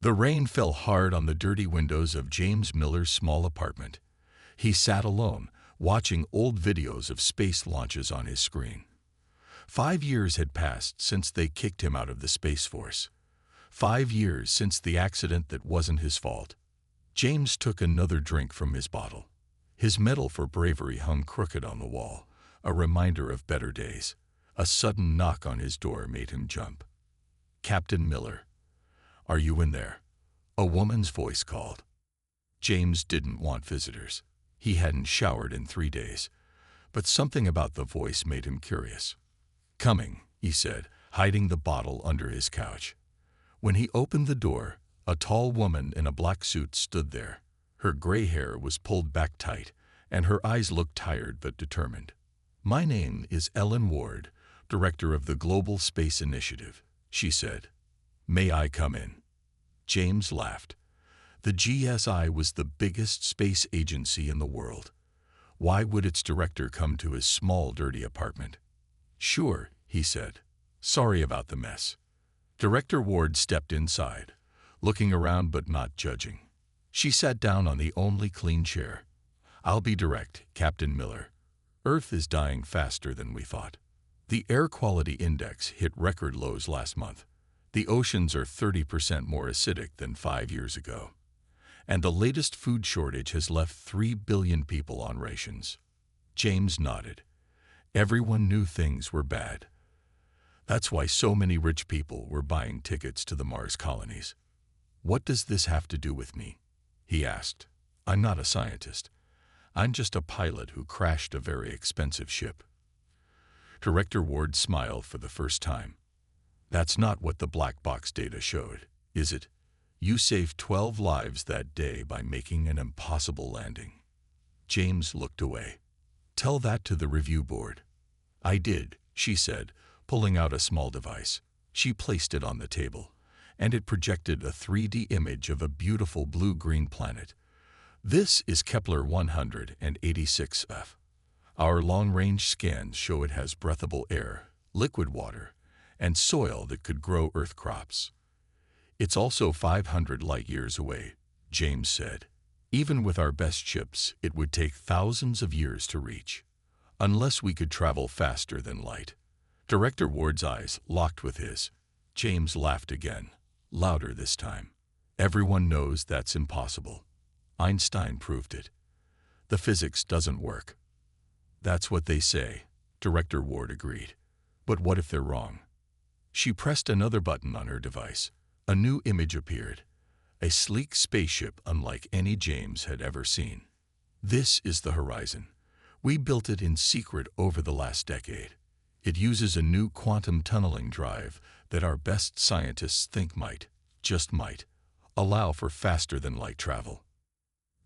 The rain fell hard on the dirty windows of James Miller's small apartment. He sat alone, watching old videos of space launches on his screen. 5 years had passed since they kicked him out of the Space Force. 5 years since the accident that wasn't his fault. James took another drink from his bottle. His medal for bravery hung crooked on the wall, a reminder of better days. A sudden knock on his door made him jump. "Captain Miller, are you in there?" A woman's voice called. James didn't want visitors. He hadn't showered in 3 days, but something about the voice made him curious. "Coming," he said, hiding the bottle under his couch. When he opened the door, a tall woman in a black suit stood there. Her gray hair was pulled back tight, and her eyes looked tired but determined. "My name is Ellen Ward, Director of the Global Space Initiative," she said. "May I come in?" James laughed. The GSI was the biggest space agency in the world. Why would its director come to his small, dirty apartment? "Sure," he said. "Sorry about the mess." Director Ward stepped inside, looking around but not judging. She sat down on the only clean chair. "I'll be direct, Captain Miller. Earth is dying faster than we thought. The air quality index hit record lows last month. The oceans are 30% more acidic than 5 years ago. And the latest food shortage has left 3 billion people on rations." James nodded. Everyone knew things were bad. That's why so many rich people were buying tickets to the Mars colonies. "What does this have to do with me?" he asked. "I'm not a scientist. I'm just a pilot who crashed a very expensive ship." Director Ward smiled for the first time. "That's not what the black box data showed, is it? You saved 12 lives that day by making an impossible landing." James looked away. "Tell that to the review board." "I did," she said, pulling out a small device. She placed it on the table, and it projected a 3D image of a beautiful blue-green planet. "This is Kepler 186f. Our long-range scans show it has breathable air, liquid water, and soil that could grow Earth crops." "It's also 500 light-years away," James said. "Even with our best ships, it would take thousands of years to reach, unless we could travel faster than light." Director Ward's eyes locked with his. James laughed again, louder this time. "Everyone knows that's impossible. Einstein proved it. The physics doesn't work." "That's what they say," Director Ward agreed. "But what if they're wrong?" She pressed another button on her device. A new image appeared. A sleek spaceship unlike any James had ever seen. "This is the Horizon. We built it in secret over the last decade. It uses a new quantum tunneling drive that our best scientists think might, just might, allow for faster-than-light travel."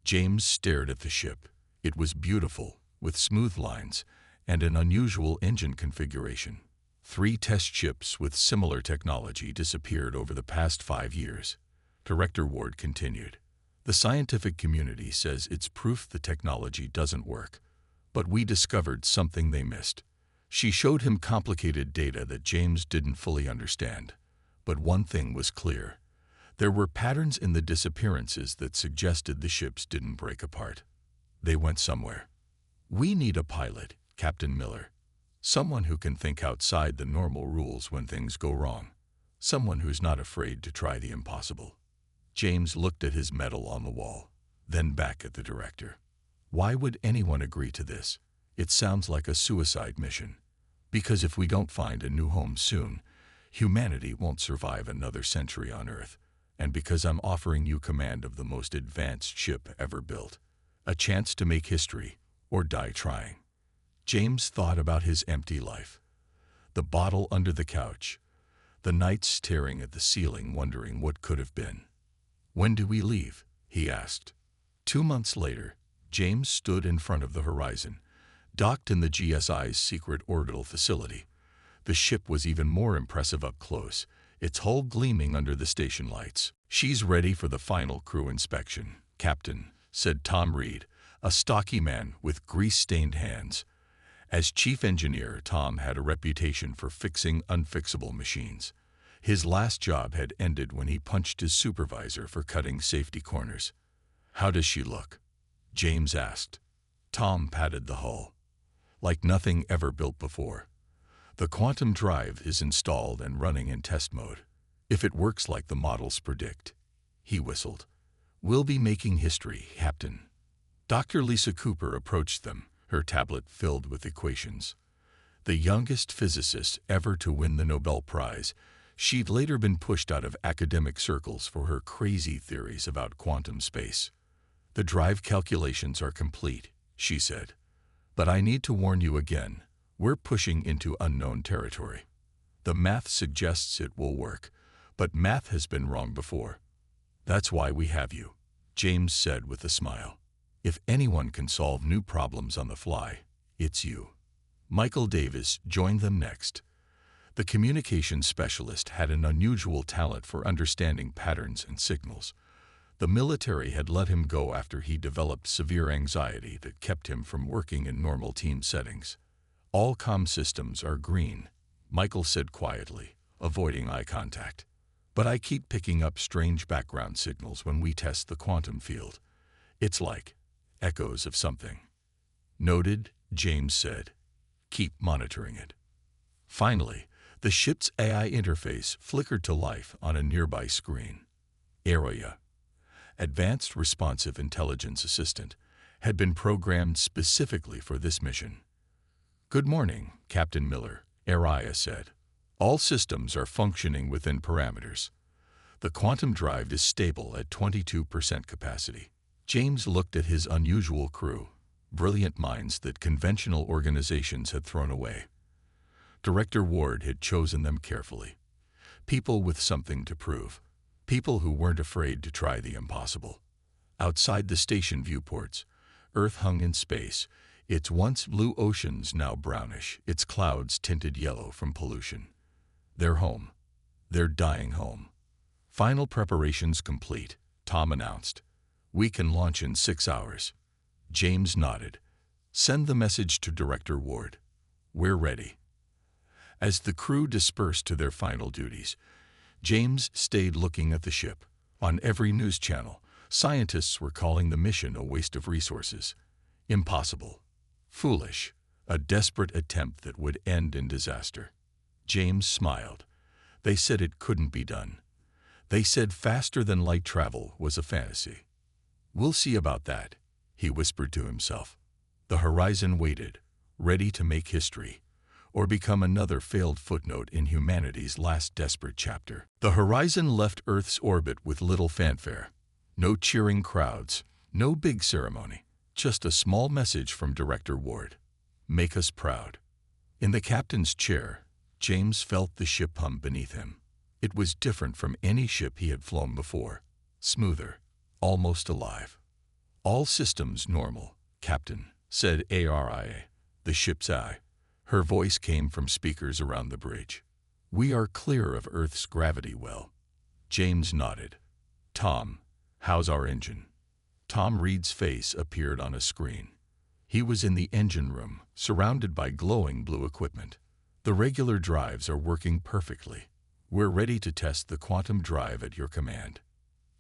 James stared at the ship. It was beautiful, with smooth lines and an unusual engine configuration. 3 test ships with similar technology disappeared over the past 5 years. Director Ward continued. "The scientific community says it's proof the technology doesn't work, but we discovered something they missed." She showed him complicated data that James didn't fully understand. But one thing was clear. There were patterns in the disappearances that suggested the ships didn't break apart. They went somewhere. "We need a pilot, Captain Miller. Someone who can think outside the normal rules when things go wrong. Someone who's not afraid to try the impossible." James looked at his medal on the wall, then back at the director. "Why would anyone agree to this? It sounds like a suicide mission. Because if we don't find a new home soon, humanity won't survive another century on Earth. And because I'm offering you command of the most advanced ship ever built. A chance to make history, or die trying." James thought about his empty life. The bottle under the couch. The nights staring at the ceiling wondering what could have been. "When do we leave?" he asked. 2 months later, James stood in front of the Horizon, docked in the GSI's secret orbital facility. The ship was even more impressive up close, its hull gleaming under the station lights. "She's ready for the final crew inspection, Captain," said Tom Reed, a stocky man with grease-stained hands. As chief engineer, Tom had a reputation for fixing unfixable machines. His last job had ended when he punched his supervisor for cutting safety corners. "How does she look?" James asked. Tom patted the hull. "Like nothing ever built before. The quantum drive is installed and running in test mode. If it works like the models predict," he whistled, "we'll be making history, Captain." Dr. Lisa Cooper approached them, her tablet filled with equations. The youngest physicist ever to win the Nobel Prize, she'd later been pushed out of academic circles for her crazy theories about quantum space. "The drive calculations are complete," she said. "But I need to warn you again, we're pushing into unknown territory. The math suggests it will work, but math has been wrong before. That's why we have you," James said with a smile. "If anyone can solve new problems on the fly, it's you." Michael Davis joined them next. The communications specialist had an unusual talent for understanding patterns and signals. The military had let him go after he developed severe anxiety that kept him from working in normal team settings. "All comm systems are green," Michael said quietly, avoiding eye contact. "But I keep picking up strange background signals when we test the quantum field. It's like echoes of something." "Noted," James said. "Keep monitoring it." Finally, the ship's AI interface flickered to life on a nearby screen. Area, Advanced Responsive Intelligence Assistant, had been programmed specifically for this mission. "Good morning, Captain Miller," Araya said. "All systems are functioning within parameters. The quantum drive is stable at 22% capacity." James looked at his unusual crew, brilliant minds that conventional organizations had thrown away. Director Ward had chosen them carefully. People with something to prove. People who weren't afraid to try the impossible. Outside the station viewports, Earth hung in space, its once blue oceans now brownish, its clouds tinted yellow from pollution. Their home. Their dying home. "Final preparations complete," Tom announced. "We can launch in 6 hours." James nodded. "Send the message to Director Ward. We're ready." As the crew dispersed to their final duties, James stayed looking at the ship. On every news channel, scientists were calling the mission a waste of resources. Impossible. Foolish. A desperate attempt that would end in disaster. James smiled. They said it couldn't be done. They said faster-than-light travel was a fantasy. "We'll see about that," he whispered to himself. The horizon waited, ready to make history, or become another failed footnote in humanity's last desperate chapter. The horizon left Earth's orbit with little fanfare. No cheering crowds, no big ceremony, just a small message from Director Ward. "Make us proud." In the captain's chair, James felt the ship hum beneath him. It was different from any ship he had flown before. Smoother, almost alive. "All systems normal, Captain," said Aria, the ship's eye. Her voice came from speakers around the bridge. "We are clear of Earth's gravity well." James nodded. "Tom, how's our engine?" Tom Reed's face appeared on a screen. He was in the engine room, surrounded by glowing blue equipment. "The regular drives are working perfectly. We're ready to test the quantum drive at your command."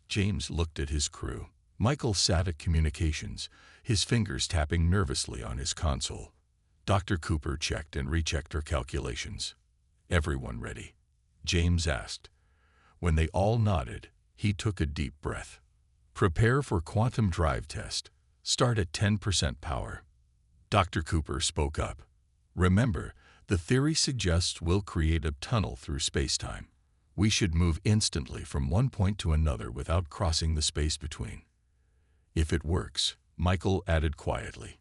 James looked at his crew. Michael sat at communications, his fingers tapping nervously on his console. Dr. Cooper checked and rechecked her calculations. "Everyone ready?" James asked. When they all nodded, he took a deep breath. "Prepare for quantum drive test. Start at 10% power." Dr. Cooper spoke up. "Remember, the theory suggests we'll create a tunnel through space-time. We should move instantly from one point to another without crossing the space between." "If it works," Michael added quietly.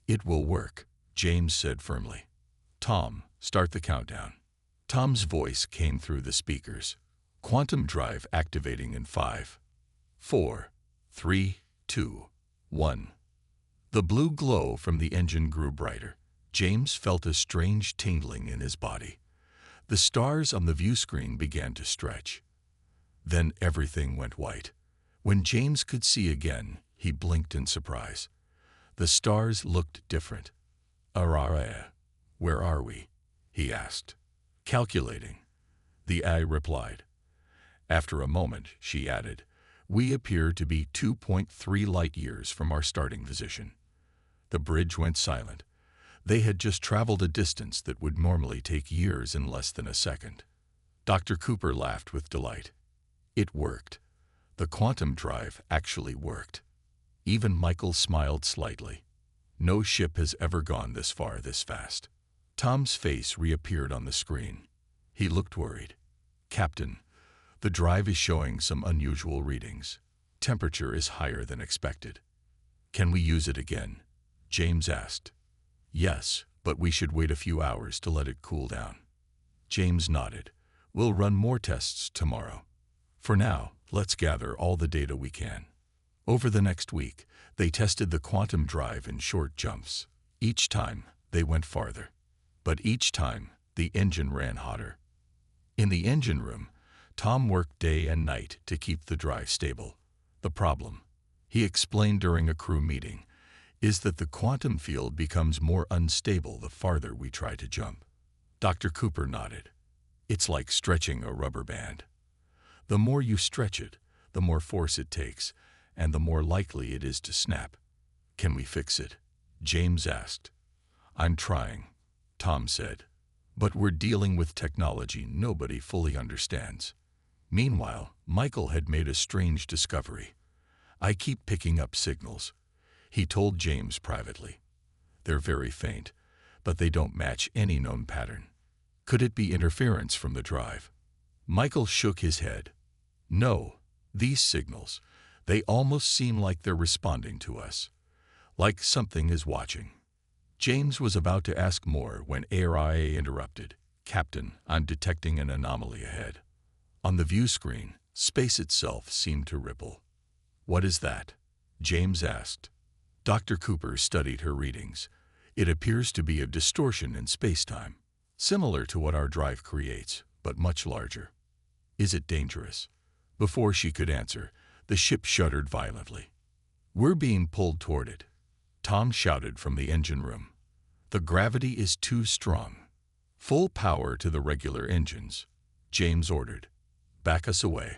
"It will work," James said firmly. "Tom, start the countdown." Tom's voice came through the speakers. "Quantum drive activating in 5, 4, 3, 2, 1. The blue glow from the engine grew brighter. James felt a strange tingling in his body. The stars on the view screen began to stretch. Then everything went white. When James could see again, he blinked in surprise. The stars looked different. "Araya, where are we?" he asked. "Calculating." the AI replied. After a moment, she added, "We appear to be 2.3 light-years from our starting position." The bridge went silent. They had just traveled a distance that would normally take years in less than a second. Dr. Cooper laughed with delight. It worked. The quantum drive actually worked. Even Michael smiled slightly. No ship has ever gone this far this fast. Tom's face reappeared on the screen. He looked worried. "Captain, the drive is showing some unusual readings. Temperature is higher than expected." "Can we use it again?" James asked. "Yes, but we should wait a few hours to let it cool down." James nodded. "We'll run more tests tomorrow. For now, let's gather all the data we can." Over the next week, they tested the quantum drive in short jumps. Each time, they went farther. But each time, the engine ran hotter. In the engine room, Tom worked day and night to keep the drive stable. "The problem," he explained during a crew meeting, "is that the quantum field becomes more unstable the farther we try to jump." Dr. Cooper nodded. "It's like stretching a rubber band. The more you stretch it, the more force it takes, and the more likely it is to snap." "Can we fix it?" James asked. "I'm trying," Tom said. "But we're dealing with technology nobody fully understands." Meanwhile, Michael had made a strange discovery. "I keep picking up signals," he told James privately. "They're very faint, but they don't match any known pattern. Could it be interference from the drive?" Michael shook his head. "No, these signals, they almost seem like they're responding to us. Like something is watching." James was about to ask more when AI interrupted. "Captain, I'm detecting an anomaly ahead." On the view screen, space itself seemed to ripple. "What is that?" James asked. Dr. Cooper studied her readings. "It appears to be a distortion in space-time, similar to what our drive creates, but much larger." "Is it dangerous?" Before she could answer, the ship shuddered violently. "We're being pulled toward it," Tom shouted from the engine room. "The gravity is too strong." "Full power to the regular engines," James ordered. "Back us away."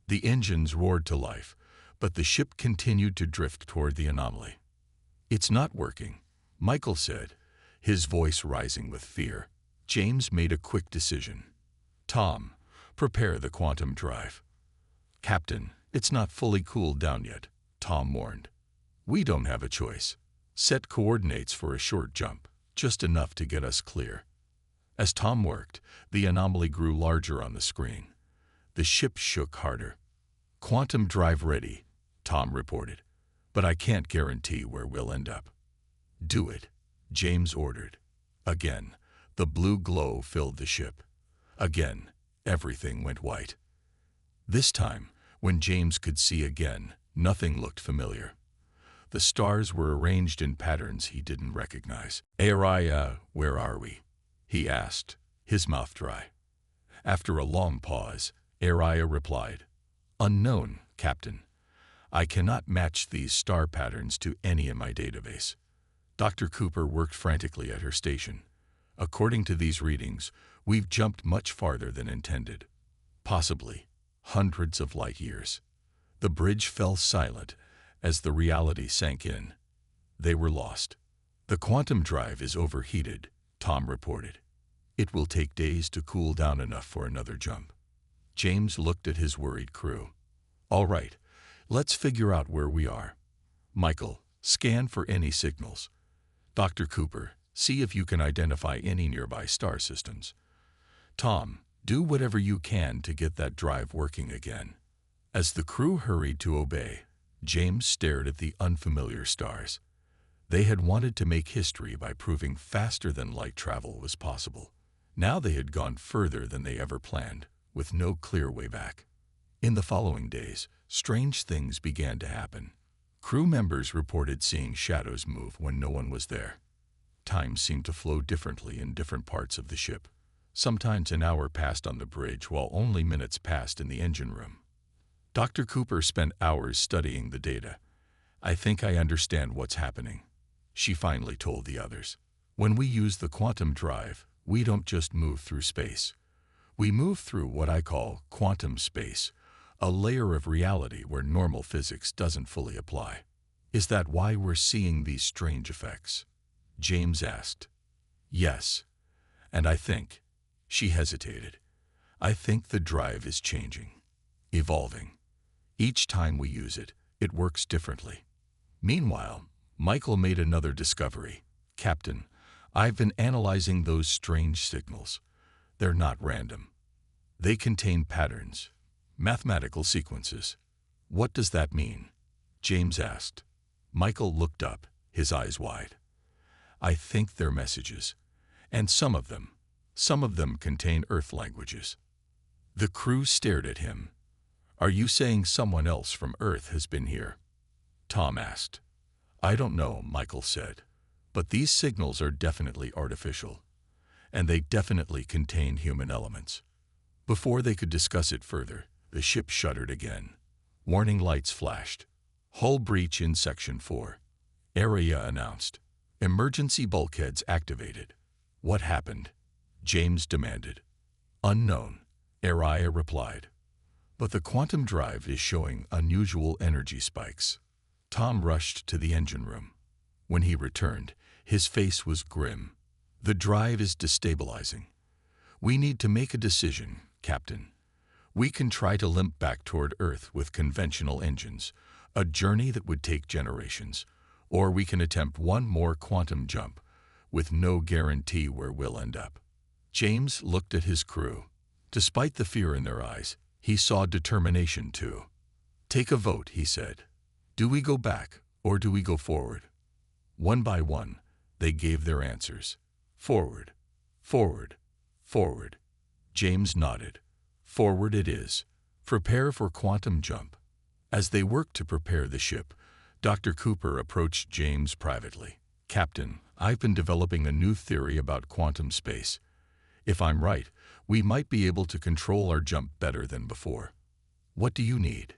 The engines roared to life, but the ship continued to drift toward the anomaly. "It's not working," Michael said, his voice rising with fear. James made a quick decision. "Tom, prepare the quantum drive." "Captain, it's not fully cooled down yet," Tom warned. "We don't have a choice. Set coordinates for a short jump, just enough to get us clear." As Tom worked, the anomaly grew larger on the screen. The ship shook harder. "Quantum drive ready," Tom reported, "but I can't guarantee where we'll end up." "Do it," James ordered. Again, the blue glow filled the ship. Again, everything went white. This time, when James could see again, nothing looked familiar. The stars were arranged in patterns he didn't recognize. "Araya, where are we?" he asked, his mouth dry. After a long pause, Araya replied, "Unknown, Captain. I cannot match these star patterns to any in my database." Dr. Cooper worked frantically at her station. "According to these readings, we've jumped much farther than intended. Possibly hundreds of light years." The bridge fell silent as the reality sank in. They were lost. "The quantum drive is overheated," Tom reported. "It will take days to cool down enough for another jump." James looked at his worried crew. "All right, let's figure out where we are. Michael, scan for any signals. Dr. Cooper, see if you can identify any nearby star systems. Tom, do whatever you can to get that drive working again." As the crew hurried to obey, James stared at the unfamiliar stars. They had wanted to make history by proving faster-than-light travel was possible. Now they had gone further than they ever planned, with no clear way back. In the following days, strange things began to happen. Crew members reported seeing shadows move when no one was there. Time seemed to flow differently in different parts of the ship. Sometimes an hour passed on the bridge while only minutes passed in the engine room. Dr. Cooper spent hours studying the data. "I think I understand what's happening," she finally told the others. "When we use the quantum drive, we don't just move through space. We move through what I call quantum space, a layer of reality where normal physics doesn't fully apply. Is that why we're seeing these strange effects? James asked. Yes. And I think, she hesitated, I think the drive is changing, evolving. Each time we use it, it works differently. Meanwhile, Michael made another discovery. Captain, I've been analyzing those strange signals. They're not random. They contain patterns, mathematical sequences. What does that mean? James asked. Michael looked up, his eyes wide. I think they're messages, and some of them contain Earth languages. The crew stared at him. Are you saying someone else from Earth has been here? Tom asked. I don't know, Michael said, but these signals are definitely artificial, and they definitely contain human elements. Before they could discuss it further, the ship shuddered again. Warning lights flashed. Hull breach in Section 4. Area announced. Emergency bulkheads activated. What happened? James demanded. Unknown, Area replied. But the quantum drive is showing unusual energy spikes. Tom rushed to the engine room. When he returned, his face was grim. The drive is destabilizing. We need to make a decision, Captain. We can try to limp back toward Earth with conventional engines, a journey that would take generations, or we can attempt one more quantum jump, with no guarantee where we'll end up. James looked at his crew. Despite the fear in their eyes, he saw determination too. Take a vote, he said. Do we go back, or do we go forward? One by one, they gave their answers. Forward, forward, forward. James nodded. Forward it is. Prepare for quantum jump. As they worked to prepare the ship, Dr. Cooper approached James privately. Captain, I've been developing a new theory about quantum space. If I'm right, we might be able to control our jump better than before. What do you need?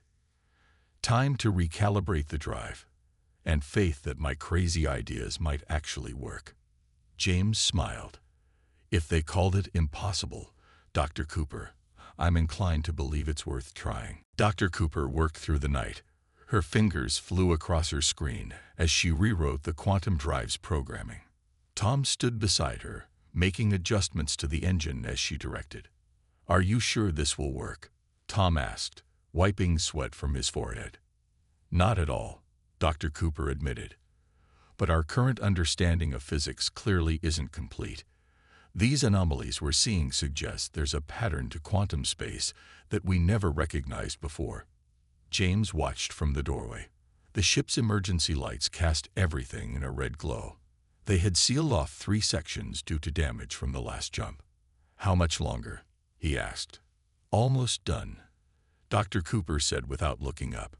Time to recalibrate the drive, and faith that my crazy ideas might actually work. James smiled. If they called it impossible, Dr. Cooper, I'm inclined to believe it's worth trying. Dr. Cooper worked through the night. Her fingers flew across her screen as she rewrote the quantum drive's programming. Tom stood beside her, making adjustments to the engine as she directed. Are you sure this will work? Tom asked, wiping sweat from his forehead. Not at all, Dr. Cooper admitted. But our current understanding of physics clearly isn't complete. These anomalies we're seeing suggest there's a pattern to quantum space that we never recognized before. James watched from the doorway. The ship's emergency lights cast everything in a red glow. They had sealed off 3 sections due to damage from the last jump. How much longer? He asked. Almost done, Dr. Cooper said without looking up.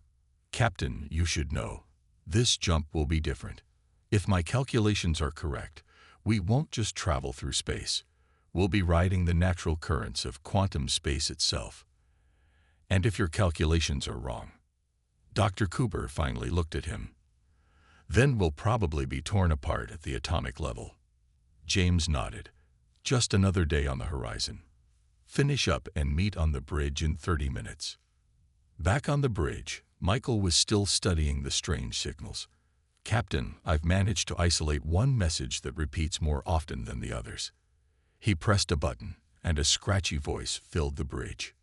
Captain, you should know. This jump will be different. If my calculations are correct, we won't just travel through space. We'll be riding the natural currents of quantum space itself. And if your calculations are wrong, Dr. Cooper finally looked at him. Then we'll probably be torn apart at the atomic level. James nodded. Just another day on the horizon. Finish up and meet on the bridge in 30 minutes. Back on the bridge, Michael was still studying the strange signals. Captain, I've managed to isolate one message that repeats more often than the others. He pressed a button, and a scratchy voice filled the bridge.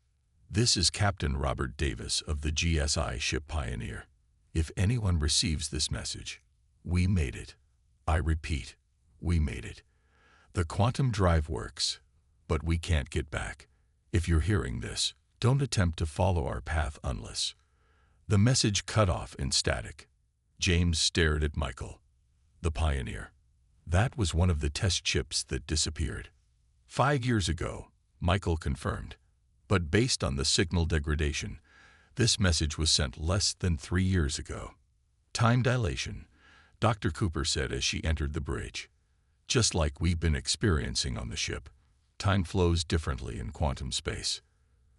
This is Captain Robert Davis of the GSI ship Pioneer. If anyone receives this message, we made it. I repeat, we made it. The quantum drive works, but we can't get back. If you're hearing this, don't attempt to follow our path unless. The message cut off in static. James stared at Michael. The Pioneer. That was one of the test ships that disappeared. 5 years ago, Michael confirmed. But based on the signal degradation, this message was sent less than 3 years ago. Time dilation, Dr. Cooper said as she entered the bridge. Just like we've been experiencing on the ship, time flows differently in quantum space.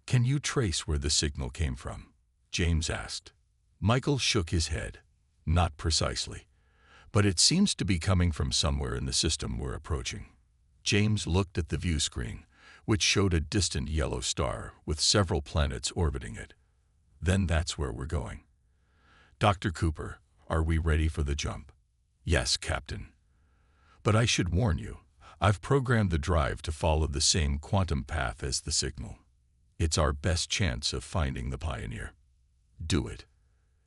Can you trace where the signal came from? James asked. Michael shook his head. Not precisely, but it seems to be coming from somewhere in the system we're approaching. James looked at the view screen, which showed a distant yellow star with several planets orbiting it. Then that's where we're going. Dr. Cooper, are we ready for the jump? Yes, Captain. But I should warn you, I've programmed the drive to follow the same quantum path as the signal. It's our best chance of finding the Pioneer. Do it.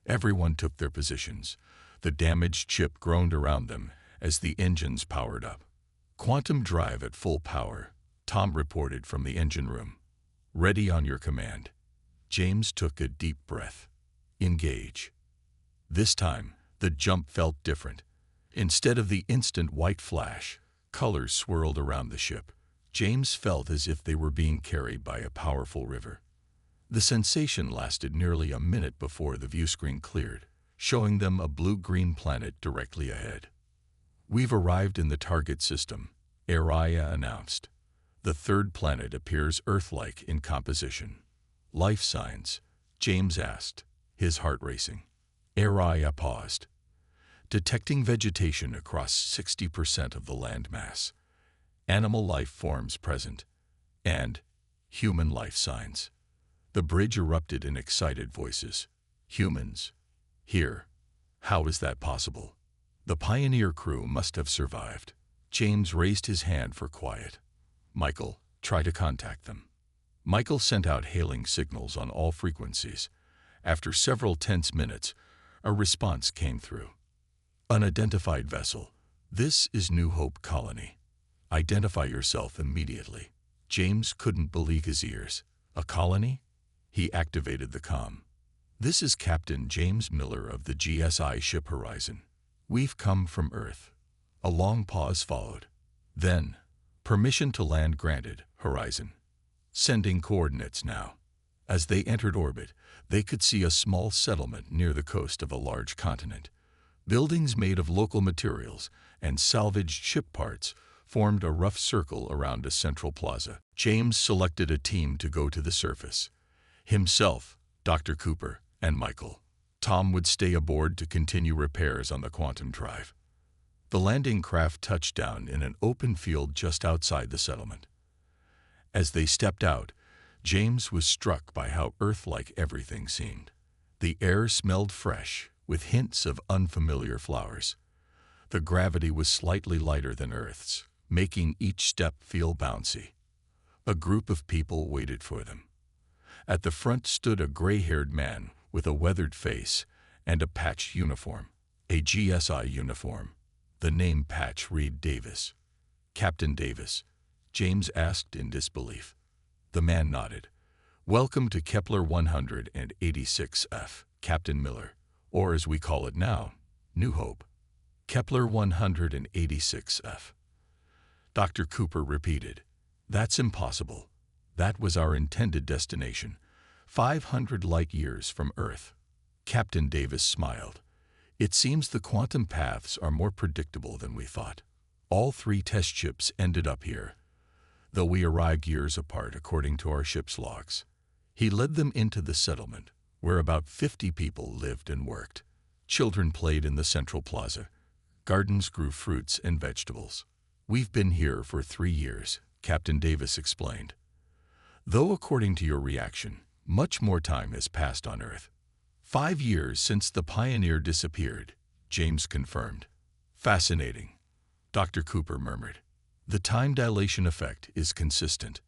Everyone took their positions. The damaged ship groaned around them as the engines powered up. Quantum drive at full power, Tom reported from the engine room. Ready on your command. James took a deep breath. Engage. This time, the jump felt different. Instead of the instant white flash, colors swirled around the ship. James felt as if they were being carried by a powerful river. The sensation lasted nearly a minute before the viewscreen cleared, showing them a blue-green planet directly ahead. We've arrived in the target system, Araya announced. The third planet appears Earth-like in composition. Life signs? James asked, his heart racing. Araya paused. Detecting vegetation across 60% of the landmass. Animal life forms present. And human life signs. The bridge erupted in excited voices. Humans. Here. How is that possible? The Pioneer crew must have survived. James raised his hand for quiet. Michael, try to contact them. Michael sent out hailing signals on all frequencies. After several tense minutes, a response came through. Unidentified vessel. This is New Hope Colony. Identify yourself immediately. James couldn't believe his ears. A colony? He activated the comm. This is Captain James Miller of the GSI ship Horizon. We've come from Earth. A long pause followed. Then, permission to land granted, Horizon. Sending coordinates now. As they entered orbit, they could see a small settlement near the coast of a large continent. Buildings made of local materials and salvaged ship parts formed a rough circle around a central plaza. James selected a team to go to the surface. Himself, Dr. Cooper, and Michael. Tom would stay aboard to continue repairs on the quantum drive. The landing craft touched down in an open field just outside the settlement. As they stepped out, James was struck by how Earth-like everything seemed. The air smelled fresh, with hints of unfamiliar flowers. The gravity was slightly lighter than Earth's, making each step feel bouncy. A group of people waited for them. At the front stood a gray-haired man with a weathered face and a patched uniform, a GSI uniform. The name patch read Davis. Captain Davis, James asked in disbelief. The man nodded. Welcome to Kepler 186F, Captain Miller, or as we call it now, New Hope. Kepler 186F. Dr. Cooper repeated. That's impossible. That was our intended destination, 500 light-years from Earth. Captain Davis smiled. It seems the quantum paths are more predictable than we thought. All 3 test ships ended up here, though we arrived years apart according to our ship's logs. He led them into the settlement, where about 50 people lived and worked. Children played in the central plaza. Gardens grew fruits and vegetables. We've been here for 3 years, Captain Davis explained. Though according to your reaction, much more time has passed on Earth. 5 years since the Pioneer disappeared, James confirmed. Fascinating, Dr. Cooper murmured. The time dilation effect is consistent.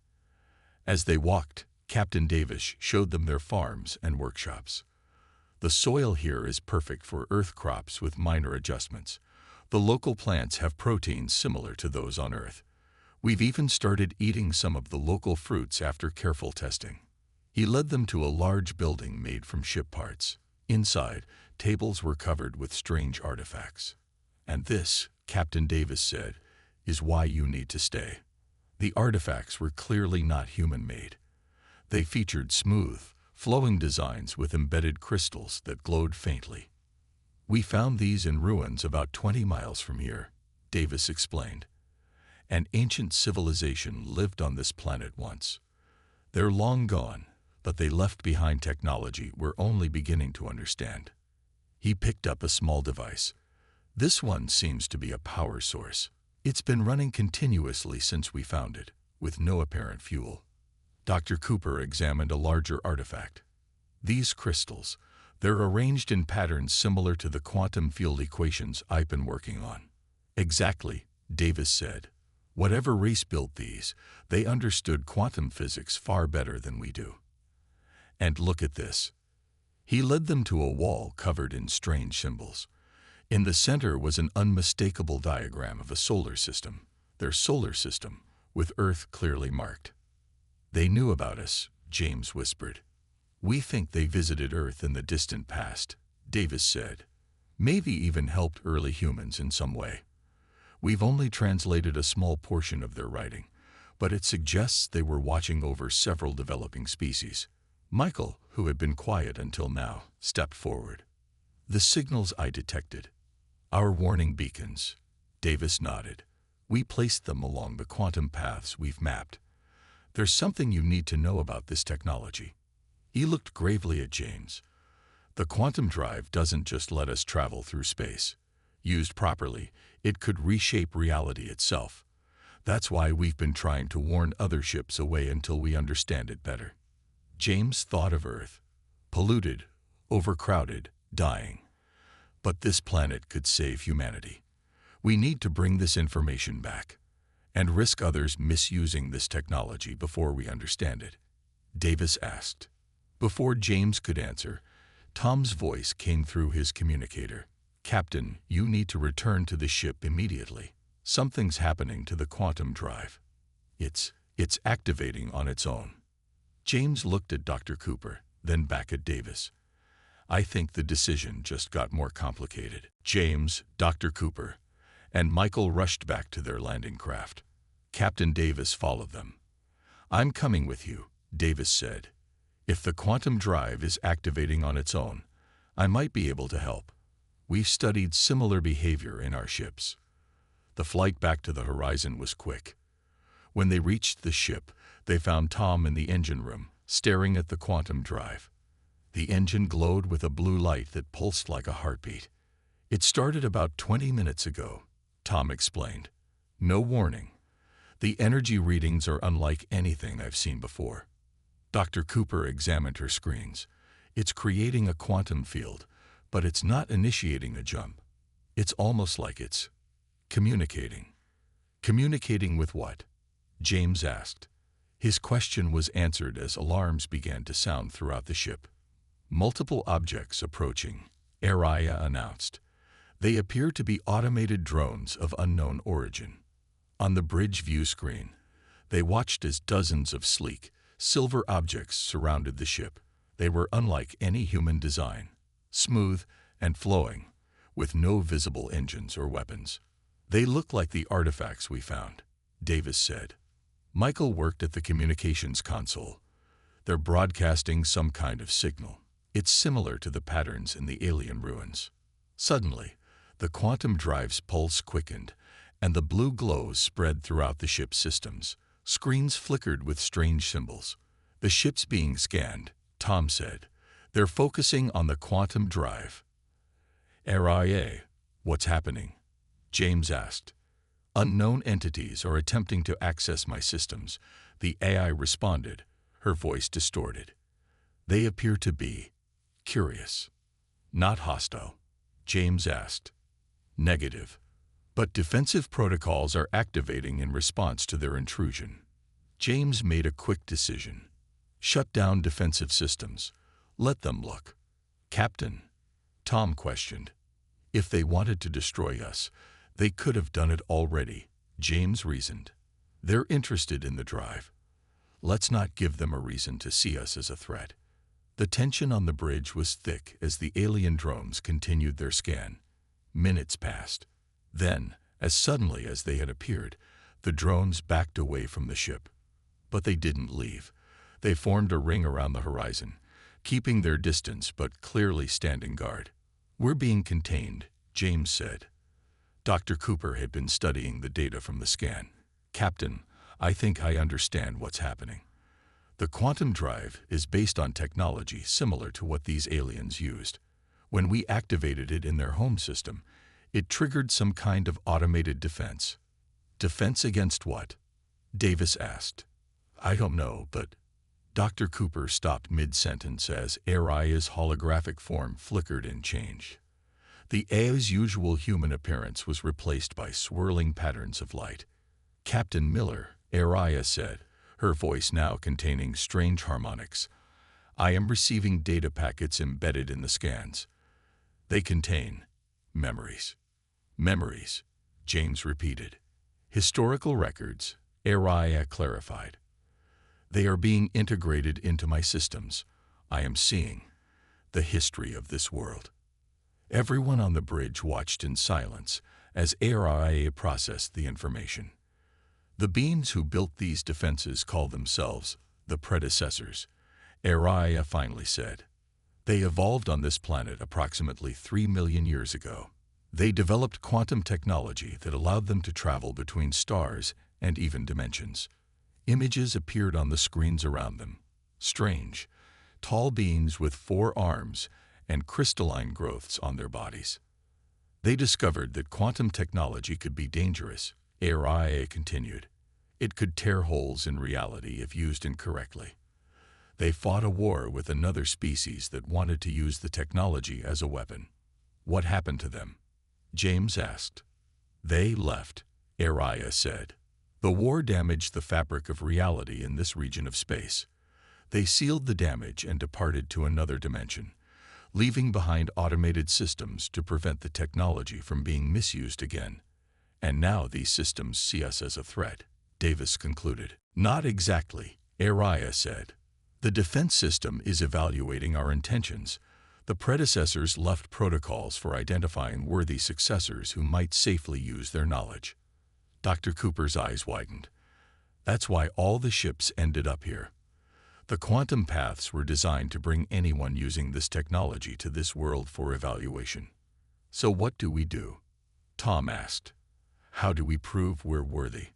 As they walked, Captain Davis showed them their farms and workshops. The soil here is perfect for Earth crops with minor adjustments. The local plants have proteins similar to those on Earth. We've even started eating some of the local fruits after careful testing. He led them to a large building made from ship parts. Inside, tables were covered with strange artifacts. And this, Captain Davis said, is why you need to stay. The artifacts were clearly not human-made. They featured smooth, flowing designs with embedded crystals that glowed faintly. We found these in ruins about 20 miles from here, Davis explained. An ancient civilization lived on this planet once. They're long gone, but they left behind technology we're only beginning to understand. He picked up a small device. This one seems to be a power source. It's been running continuously since we found it. with no apparent fuel. Dr. Cooper examined a larger artifact. These crystals, they're arranged in patterns similar to the quantum field equations I've been working on. Exactly, Davis said. Whatever race built these, they understood quantum physics far better than we do. And look at this. He led them to a wall covered in strange symbols. In the center was an unmistakable diagram of a solar system, their solar system, with Earth clearly marked. They knew about us, James whispered. We think they visited Earth in the distant past, Davis said. Maybe even helped early humans in some way. We've only translated a small portion of their writing, but it suggests they were watching over several developing species. Michael, who had been quiet until now, stepped forward. The signals I detected. Our warning beacons. Davis nodded. We placed them along the quantum paths we've mapped. There's something you need to know about this technology. He looked gravely at James. The quantum drive doesn't just let us travel through space. Used properly, it could reshape reality itself. That's why we've been trying to warn other ships away until we understand it better. James thought of Earth. Polluted, overcrowded, dying. But this planet could save humanity. We need to bring this information back and risk others misusing this technology before we understand it. Davis asked. Before James could answer, Tom's voice came through his communicator. Captain, you need to return to the ship immediately. Something's happening to the quantum drive. It's activating on its own. James looked at Dr. Cooper, then back at Davis. I think the decision just got more complicated. James, Dr. Cooper, and Michael rushed back to their landing craft. Captain Davis followed them. I'm coming with you, Davis said. If the quantum drive is activating on its own, I might be able to help. We've studied similar behavior in our ships. The flight back to the horizon was quick. When they reached the ship, they found Tom in the engine room, staring at the quantum drive. The engine glowed with a blue light that pulsed like a heartbeat. It started about 20 minutes ago, Tom explained. No warning. The energy readings are unlike anything I've seen before. Dr. Cooper examined her screens. It's creating a quantum field, but it's not initiating a jump. It's almost like it's communicating. Communicating with what? James asked. His question was answered as alarms began to sound throughout the ship. Multiple objects approaching, Araya announced. They appear to be automated drones of unknown origin. On the bridge view screen, they watched as dozens of sleek, silver objects surrounded the ship. They were unlike any human design, smooth and flowing, with no visible engines or weapons. They look like the artifacts we found, Davis said. Michael worked at the communications console. They're broadcasting some kind of signal. It's similar to the patterns in the alien ruins. Suddenly, the quantum drive's pulse quickened, and the blue glow spread throughout the ship's systems. Screens flickered with strange symbols. The ship's being scanned, Tom said. They're focusing on the quantum drive. RIA, what's happening? James asked. Unknown entities are attempting to access my systems, the AI responded, her voice distorted. They appear to be curious, not hostile. James asked. Negative. But defensive protocols are activating in response to their intrusion. James made a quick decision. Shut down defensive systems. Let them look. Captain, Tom questioned. If they wanted to destroy us, they could have done it already, James reasoned. They're interested in the drive. Let's not give them a reason to see us as a threat. The tension on the bridge was thick as the alien drones continued their scan. Minutes passed. Then, as suddenly as they had appeared, the drones backed away from the ship. But they didn't leave. They formed a ring around the horizon, keeping their distance but clearly standing guard. We're being contained, James said. Dr. Cooper had been studying the data from the scan. Captain, I think I understand what's happening. The quantum drive is based on technology similar to what these aliens used. When we activated it in their home system, it triggered some kind of automated defense. Defense against what? Davis asked. I don't know, but Dr. Cooper stopped mid-sentence as Aria's holographic form flickered and changed. The A's usual human appearance was replaced by swirling patterns of light. Captain Miller, Aria said, her voice now containing strange harmonics. I am receiving data packets embedded in the scans. They contain memories. Memories, James repeated. Historical records, Aria clarified. They are being integrated into my systems. I am seeing the history of this world. Everyone on the bridge watched in silence as Aria processed the information. The beings who built these defenses call themselves the predecessors, Aria finally said. They evolved on this planet approximately 3 million years ago. They developed quantum technology that allowed them to travel between stars and even dimensions. Images appeared on the screens around them. Strange, tall beings with 4 arms and crystalline growths on their bodies. They discovered that quantum technology could be dangerous, Aria continued. It could tear holes in reality if used incorrectly. They fought a war with another species that wanted to use the technology as a weapon. What happened to them? James asked. They left, Aria said. The war damaged the fabric of reality in this region of space. They sealed the damage and departed to another dimension, leaving behind automated systems to prevent the technology from being misused again. And now these systems see us as a threat, Davis concluded. Not exactly, Aria said. The defense system is evaluating our intentions. The predecessors left protocols for identifying worthy successors who might safely use their knowledge. Dr. Cooper's eyes widened. That's why all the ships ended up here. The quantum paths were designed to bring anyone using this technology to this world for evaluation. So what do we do? Tom asked. How do we prove we're worthy?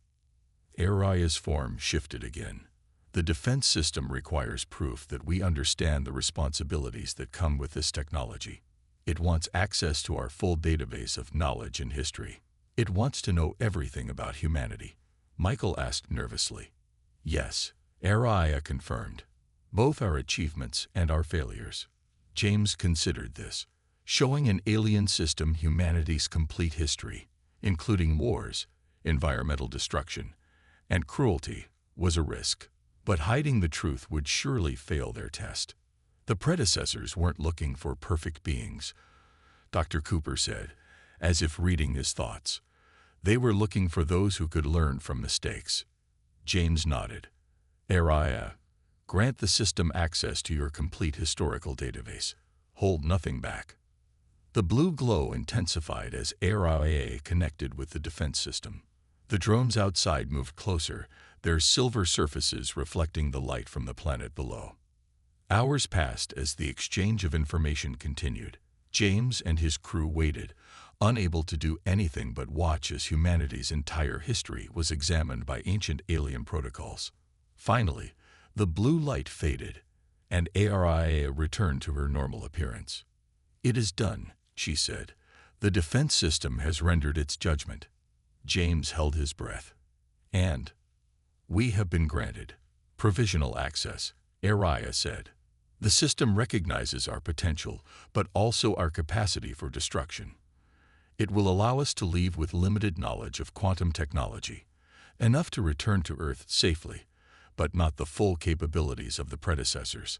Aria's form shifted again. The defense system requires proof that we understand the responsibilities that come with this technology. It wants access to our full database of knowledge and history. It wants to know everything about humanity. Michael asked nervously. Yes, Aria confirmed. Both our achievements and our failures. James considered this. Showing an alien system humanity's complete history, including wars, environmental destruction, and cruelty, was a risk. But hiding the truth would surely fail their test. The predecessors weren't looking for perfect beings, Dr. Cooper said, as if reading his thoughts. They were looking for those who could learn from mistakes. James nodded. Aria, grant the system access to your complete historical database. Hold nothing back. The blue glow intensified as Aria connected with the defense system. The drones outside moved closer, their silver surfaces reflecting the light from the planet below. Hours passed as the exchange of information continued. James and his crew waited, unable to do anything but watch as humanity's entire history was examined by ancient alien protocols. Finally, the blue light faded, and Aria returned to her normal appearance. It is done, she said. The defense system has rendered its judgment. James held his breath. And we have been granted provisional access, Aria said. The system recognizes our potential, but also our capacity for destruction. It will allow us to leave with limited knowledge of quantum technology, enough to return to Earth safely, but not the full capabilities of the predecessors.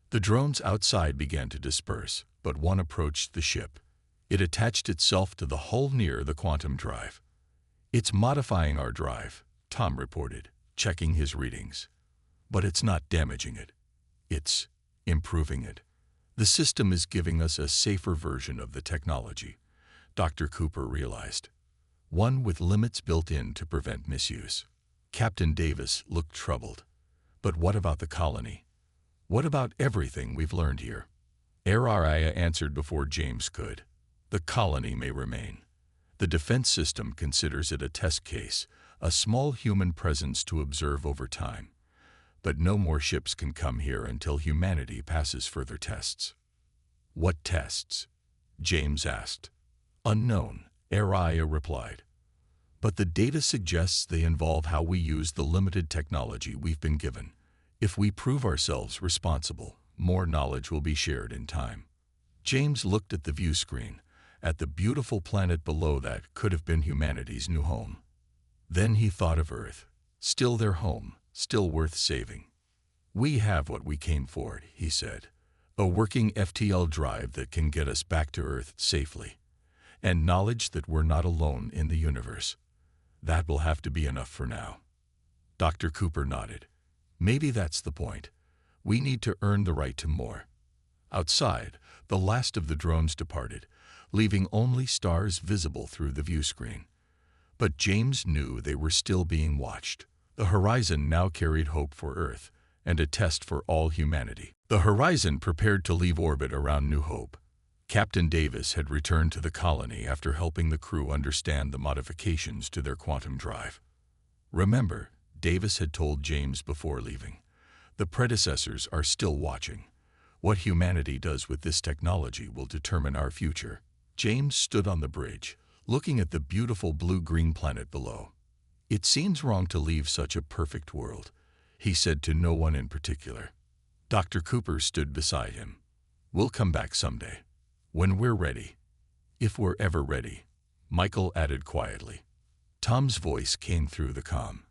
The drones outside began to disperse, but one approached the ship. It attached itself to the hull near the quantum drive. It's modifying our drive, Tom reported, checking his readings. But it's not damaging it. It's improving it. The system is giving us a safer version of the technology, Dr. Cooper realized. One with limits built in to prevent misuse. Captain Davis looked troubled. But what about the colony? What about everything we've learned here? Aria answered before James could. The colony may remain. The defense system considers it a test case, a small human presence to observe over time. But no more ships can come here until humanity passes further tests. What tests? James asked. Unknown, Aria replied. but the data suggests they involve how we use the limited technology we've been given. If we prove ourselves responsible, more knowledge will be shared in time. James looked at the view screen, at the beautiful planet below that could have been humanity's new home. Then he thought of Earth, still their home, still worth saving. "We have what we came for," he said. "A working FTL drive that can get us back to Earth safely. And knowledge that we're not alone in the universe. That will have to be enough for now." Dr. Cooper nodded. "Maybe that's the point. We need to earn the right to more." Outside, the last of the drones departed, leaving only stars visible through the view screen. But James knew they were still being watched. The horizon now carried hope for Earth, and a test for all humanity. The horizon prepared to leave orbit around New Hope. Captain Davis had returned to the colony after helping the crew understand the modifications to their quantum drive. Remember, Davis had told James before leaving, the predecessors are still watching. What humanity does with this technology will determine our future. James stood on the bridge, looking at the beautiful blue-green planet below. "It seems wrong to leave such a perfect world," he said to no one in particular. Dr. Cooper stood beside him. "We'll come back someday. When we're ready. If we're ever ready," Michael added quietly. Tom's voice came through the comm.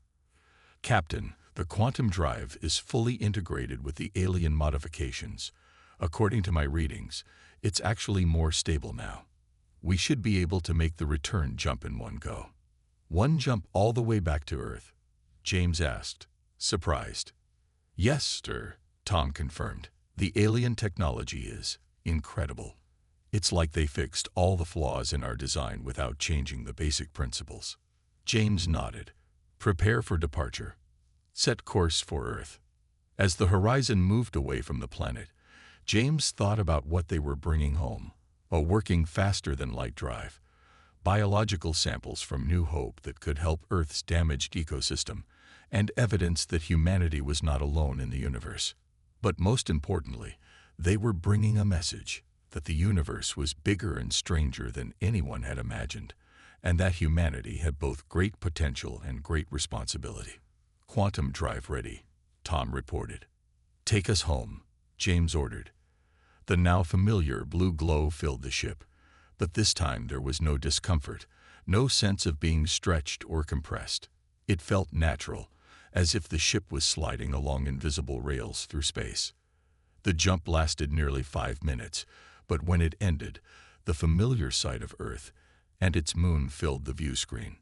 "Captain, the quantum drive is fully integrated with the alien modifications. According to my readings, it's actually more stable now. We should be able to make the return jump in one go." "One jump all the way back to Earth?" James asked, surprised. "Yes, sir," Tom confirmed. "The alien technology is incredible. It's like they fixed all the flaws in our design without changing the basic principles." James nodded. "Prepare for departure. Set course for Earth." As the horizon moved away from the planet, James thought about what they were bringing home: a working faster-than-light drive, biological samples from New Hope that could help Earth's damaged ecosystem, and evidence that humanity was not alone in the universe. But most importantly, they were bringing a message that the universe was bigger and stranger than anyone had imagined, and that humanity had both great potential and great responsibility. "Quantum drive ready," Tom reported. "Take us home," James ordered. The now familiar blue glow filled the ship, but this time there was no discomfort, no sense of being stretched or compressed. It felt natural, as if the ship was sliding along invisible rails through space. The jump lasted nearly 5 minutes, but when it ended, the familiar sight of Earth and its moon filled the view screen.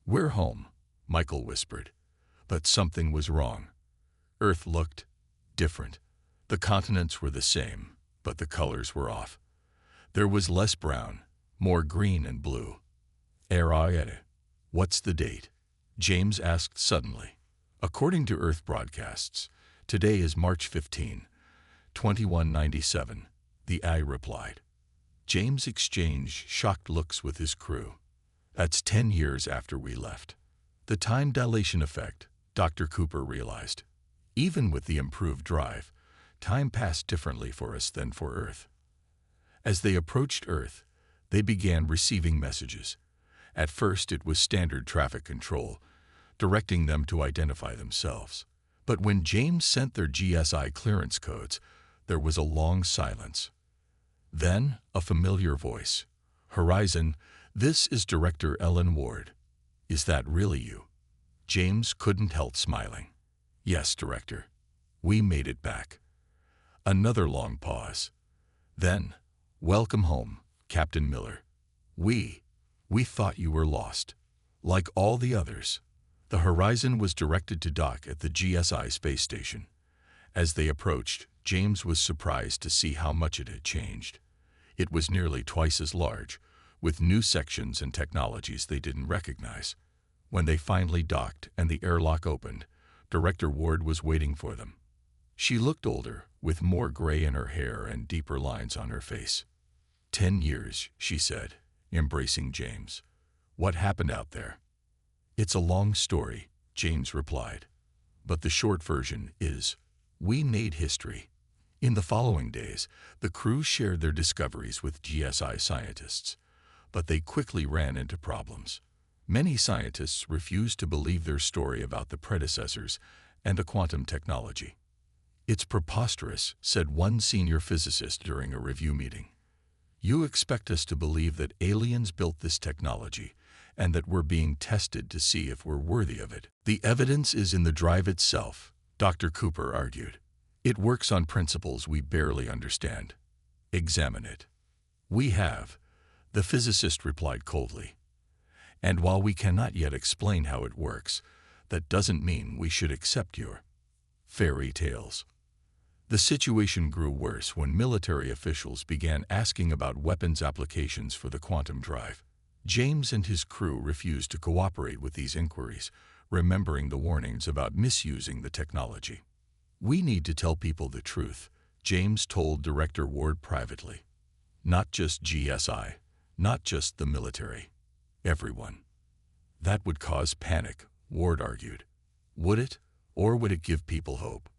"We're home," Michael whispered. But something was wrong. Earth looked different. The continents were the same, but the colors were off. There was less brown, more green and blue. "What's the date?" James asked suddenly. "According to Earth broadcasts, today is March 15, 2197, the AI replied. James exchanged shocked looks with his crew. "That's 10 years after we left." The time dilation effect, Dr. Cooper realized. Even with the improved drive, time passed differently for us than for Earth. As they approached Earth, they began receiving messages. At first it was standard traffic control, directing them to identify themselves. But when James sent their GSI clearance codes, there was a long silence. Then, a familiar voice. "Horizon, this is Director Ellen Ward. Is that really you?" James couldn't help smiling. "Yes, Director. We made it back." Another long pause. Then, "Welcome home, Captain Miller. We thought you were lost. Like all the others." The Horizon was directed to dock at the GSI space station. As they approached, James was surprised to see how much it had changed. It was nearly twice as large, with new sections and technologies they didn't recognize. When they finally docked and the airlock opened, Director Ward was waiting for them. She looked older, with more gray in her hair and deeper lines on her face. 10 years, she said, embracing James. "What happened out there?" "It's a long story," James replied. "But the short version is, we made history." In the following days, the crew shared their discoveries with GSI scientists, but they quickly ran into problems. Many scientists refused to believe their story about the predecessors and the quantum technology. "It's preposterous," said one senior physicist during a review meeting. "You expect us to believe that aliens built this technology and that we're being tested to see if we're worthy of it. The evidence is in the drive itself," Dr. Cooper argued. "It works on principles we barely understand. Examine it." "We have," the physicist replied coldly. "And while we cannot yet explain how it works, that doesn't mean we should accept your fairy tales." The situation grew worse when military officials began asking about weapons applications for the quantum drive. James and his crew refused to cooperate with these inquiries, remembering the warnings about misusing the technology. "We need to tell people the truth," James told Director Ward privately. "Not just GSI, not just the military. Everyone." "That would cause panic," Ward argued. "Would it, or would it give people hope?"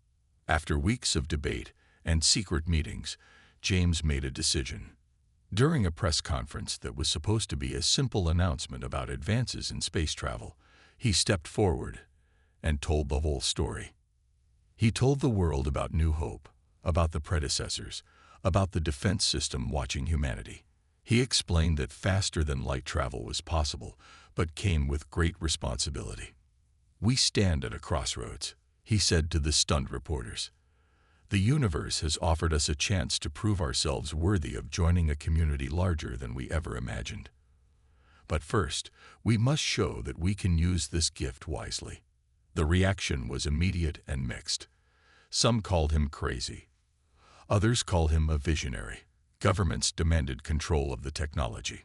After weeks of debate and secret meetings, James made a decision. During a press conference that was supposed to be a simple announcement about advances in space travel, he stepped forward and told the whole story. He told the world about New Hope, about the predecessors, about the defense system watching humanity. He explained that faster-than-light travel was possible, but came with great responsibility. "We stand at a crossroads," he said to the stunned reporters. "The universe has offered us a chance to prove ourselves worthy of joining a community larger than we ever imagined. But first, we must show that we can use this gift wisely." The reaction was immediate and mixed. Some called him crazy. Others called him a visionary. Governments demanded control of the technology.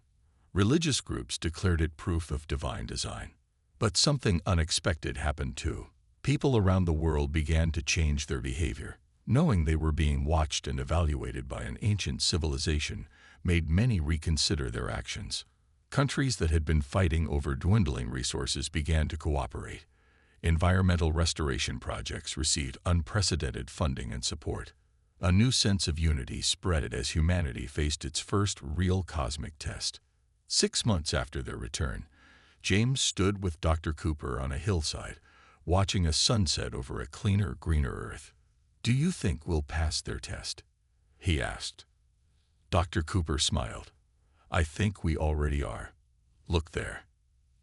Religious groups declared it proof of divine design. But something unexpected happened too. People around the world began to change their behavior. Knowing they were being watched and evaluated by an ancient civilization made many reconsider their actions. Countries that had been fighting over dwindling resources began to cooperate. Environmental restoration projects received unprecedented funding and support. A new sense of unity spread as humanity faced its first real cosmic test. 6 months after their return, James stood with Dr. Cooper on a hillside, watching a sunset over a cleaner, greener Earth. "Do you think we'll pass their test?" he asked. Dr. Cooper smiled. "I think we already are. Look there."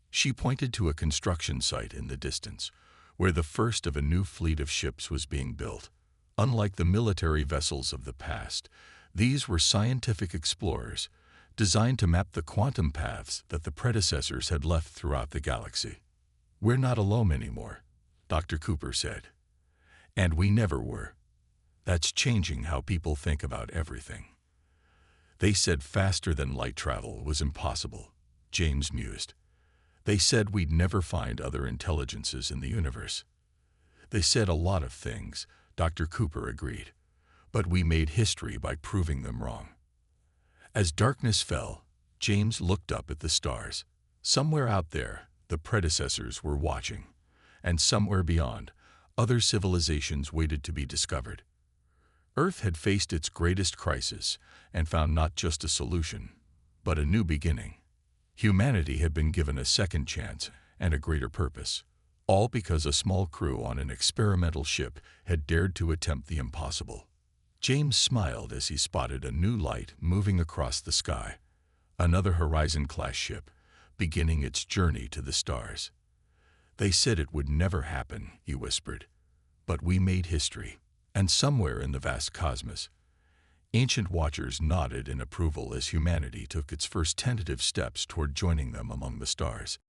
She pointed to a construction site in the distance, where the first of a new fleet of ships was being built. Unlike the military vessels of the past, these were scientific explorers, designed to map the quantum paths that the predecessors had left throughout the galaxy. "We're not alone anymore," Dr. Cooper said. "And we never were. That's changing how people think about everything." "They said faster-than-light travel was impossible," James mused. "They said we'd never find other intelligences in the universe." "They said a lot of things," Dr. Cooper agreed. "But we made history by proving them wrong." As darkness fell, James looked up at the stars. Somewhere out there, the predecessors were watching, and somewhere beyond, other civilizations waited to be discovered. Earth had faced its greatest crisis and found not just a solution, but a new beginning. Humanity had been given a second chance and a greater purpose, all because a small crew on an experimental ship had dared to attempt the impossible. James smiled as he spotted a new light moving across the sky, another Horizon-class ship, beginning its journey to the stars. "They said it would never happen," he whispered, "but we made history." And somewhere in the vast cosmos, ancient watchers nodded in approval as humanity took its first tentative steps toward joining them among the stars.